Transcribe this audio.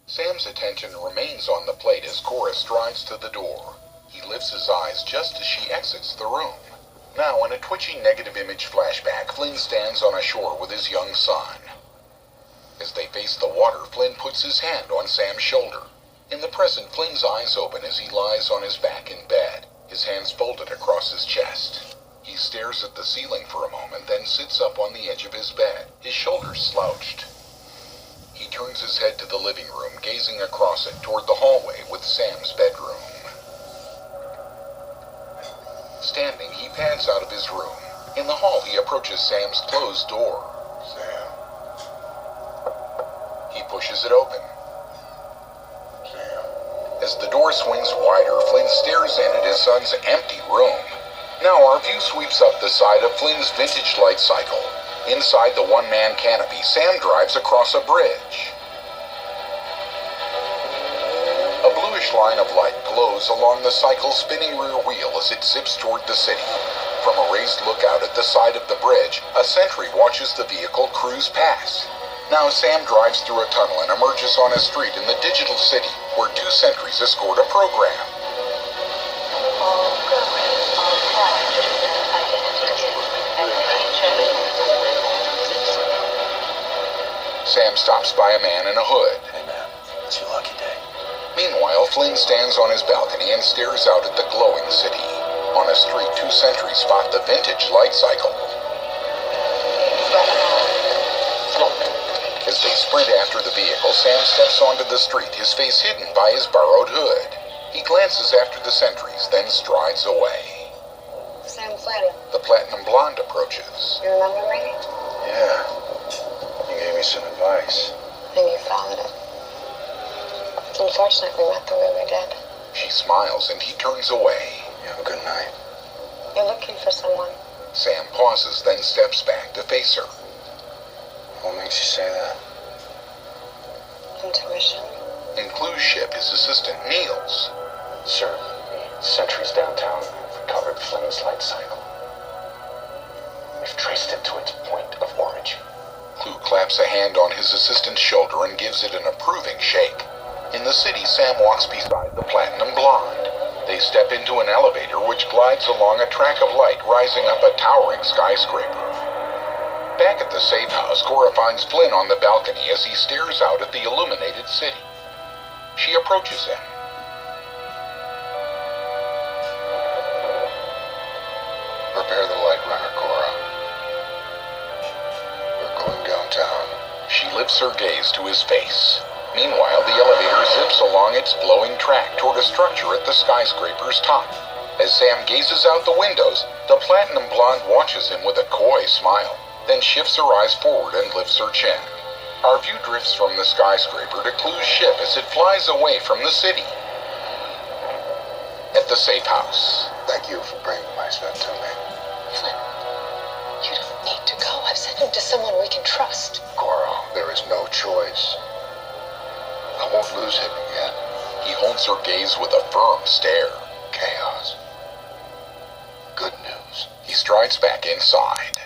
Sam's attention remains on the plate as Cora strides to the door. He lifts his eyes just as she exits the room. Now, in a twitching negative image flashback, Flynn stands on a shore with his young son. As they face the water, Flynn puts his hand on Sam's shoulder. In the present, Flynn's eyes open as he lies on his back in bed, his hands folded across his chest. He stares at the ceiling for a moment, then sits up on the edge of his bed, his shoulders slouched. He turns his head to the living room, gazing across it toward the hallway with Sam's bedroom. Standing, he pads out of his room. In the hall, he approaches Sam's closed door. Sam. He pushes it open. Sam. As the door swings wider, Flynn stares in at his son's empty room. Now our view sweeps up the side of Flynn's vintage light cycle. Inside the one-man canopy, Sam drives across a bridge. A bluish line of light glows along the cycle's spinning rear wheel as it zips toward the city. From a raised lookout at the side of the bridge, a sentry watches the vehicle cruise past. Now Sam drives through a tunnel and emerges on a street in the digital city, where two sentries escort a program. Sam stops by a man in a hood. Hey man, it's your lucky day. Meanwhile, Flynn stands on his balcony and stares out at the glowing city. On a street, two sentries spot the vintage light cycle. As they sprint after the vehicle, Sam steps onto the street, his face hidden by his borrowed hood. He glances after the sentries, then strides away. Sam Flynn. The platinum blonde approaches. You remember me? Yeah. You gave me some advice. And you followed it. Unfortunately, we met the way we did. She smiles and he turns away. You have a good night. You're looking for someone. Sam pauses, then steps back to face her. What makes you say that? Intuition. In Clue's ship, his assistant kneels. Sir, the sentries downtown have recovered Flynn's light cycle. We've traced it to its point of origin. Clue claps a hand on his assistant's shoulder and gives it an approving shake. In the city, Sam walks beside the platinum blonde. They step into an elevator which glides along a track of light rising up a towering skyscraper. Back at the safe house, Cora finds Flynn on the balcony as he stares out at the illuminated city. She approaches him. Prepare the light runner, Cora. We're going downtown. She lifts her gaze to his face. Meanwhile, the elevator zips along its glowing track toward a structure at the skyscraper's top. As Sam gazes out the windows, the platinum blonde watches him with a coy smile, then shifts her eyes forward and lifts her chin. Our view drifts from the skyscraper to Clue's ship as it flies away from the city. At the safe house. Thank you for bringing my son to me. Flynn, you don't need to go. I've sent him to someone we can trust. Cora, there is no choice. I won't lose him again. He holds her gaze with a firm stare. Chaos. Good news. He strides back inside.